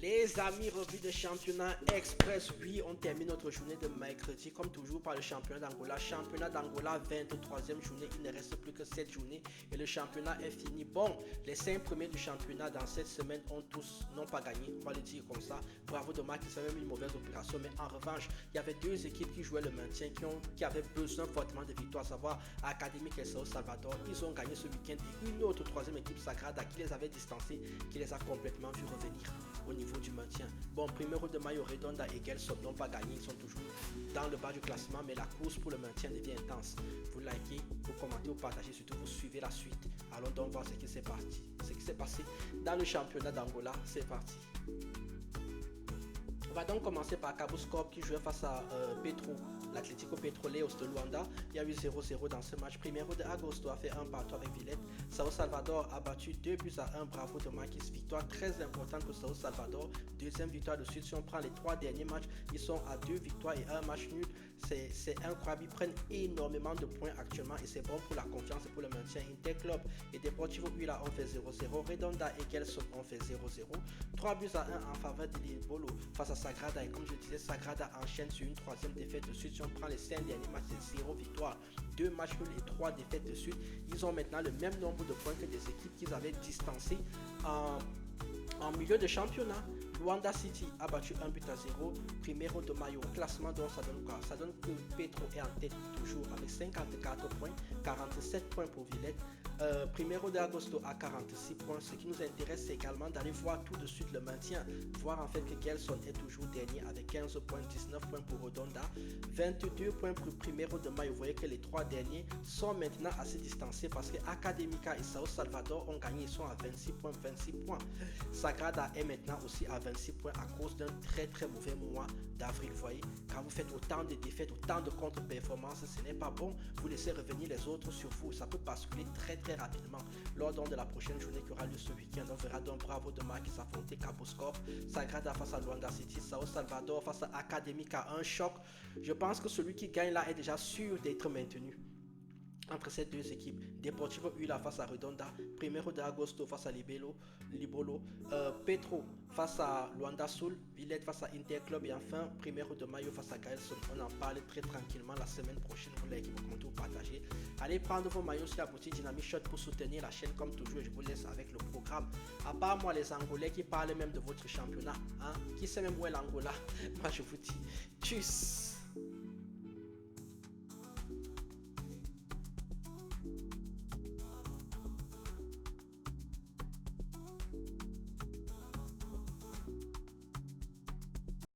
Les amis, revue de championnat express. Oui, on termine notre journée de mercredi comme toujours par le championnat d'Angola. Championnat d'Angola, 23e journée. Il ne reste plus que 7 journées et le championnat est fini. Bon, les 5 premiers du championnat dans cette semaine n'ont pas gagné. On va le dire comme ça. Bravo Dommage qui fait même une mauvaise opération. Mais en revanche, il y avait deux équipes qui jouaient le maintien, qui avaient besoin fortement de victoires, à savoir Académique et Sao Salvador. Ils ont gagné ce week-end et une autre troisième équipe Sagrada qui les avait distancés, qui les a complètement vu revenir au niveau du maintien. Bon, Primero de Mayo, Redonda et Gelson n'ont pas gagné, ils sont toujours dans le bas du classement, mais la course pour le maintien devient intense. Vous likez, vous commentez, vous partagez, surtout vous suivez la suite. Allons donc voir ce qui s'est passé dans le championnat d'Angola. C'est parti. On va donc commencer par Cabo Scorp qui jouait face à Petro, l'Atlético Petroleros de Luanda. Il y a eu 0-0 dans ce match. Primero de Agosto a fait un partout avec Villette. Sao Salvador a battu 2-1. Bravo de Marquis. Victoire très importante pour Sao Salvador. Deuxième victoire de suite. Si on prend les 3 derniers matchs, ils sont à 2 victoires et 1 match nul. C'est incroyable. Ils prennent énormément de points actuellement et c'est bon pour la confiance et pour le maintien. Interclub et Deportivo Huila ont fait 0-0. Redonda et Gelson ont fait 0-0. 3-1 en faveur de Libolo face à Sagrada. Et comme je disais, Sagrada enchaîne sur une troisième défaite de suite. Si on prend les 5 derniers matchs, c'est 0 victoire, 2 matchs nuls et 3 défaites de suite. Ils ont maintenant le même nombre de points que des équipes qu'ils avaient distancées en milieu de championnat. Luanda City a battu 1-0. Primero de Mayo. Classement, donc ça donne quoi? Ça donne que Petro est en tête toujours avec 54 points, 47 points pour Villette. Primero de Agosto à 46 points. Ce qui nous intéresse, c'est également d'aller voir tout de suite le maintien. Voir en fait que Gelson est toujours dernier avec 15 points, 19 points pour Redonda, 22 points pour Primero de Mayo. Vous voyez que les 3 derniers sont maintenant assez distancés parce que Académica et Sao Salvador ont gagné. Ils sont à 26 points, 26 points. Sagrada est maintenant aussi à 26 points à cause d'un très mauvais mois d'avril. Vous voyez, quand vous faites autant de défaites, autant de contre-performances, ce n'est pas bon. Vous laissez revenir les autres sur vous. Ça peut basculer très rapidement. Lors donc de la prochaine journée qui aura lieu ce week-end, on verra donc Bravo de Marquis s'affronter Cabo Scorp, Sagrada face à Luanda City, Sao Salvador face à Académica. Un choc. Je pense que celui qui gagne là est déjà sûr d'être maintenu. Entre ces deux équipes, Deportivo Huila face à Redonda, Primero de Agosto face à Libolo, Petro face à Luanda Sul, Villette face à Interclub et enfin Primero de Mayo face à Gelson. On en parle très tranquillement la semaine prochaine. Vous likez, vous commentez, vous partagez. Allez prendre vos maillots sur la boutique Dynamic Shot pour soutenir la chaîne comme toujours. Je vous laisse avec le programme. À part moi, les Angolais qui parlent même de votre championnat, hein, qui sait même où est l'Angola. Moi je vous dis tchuss.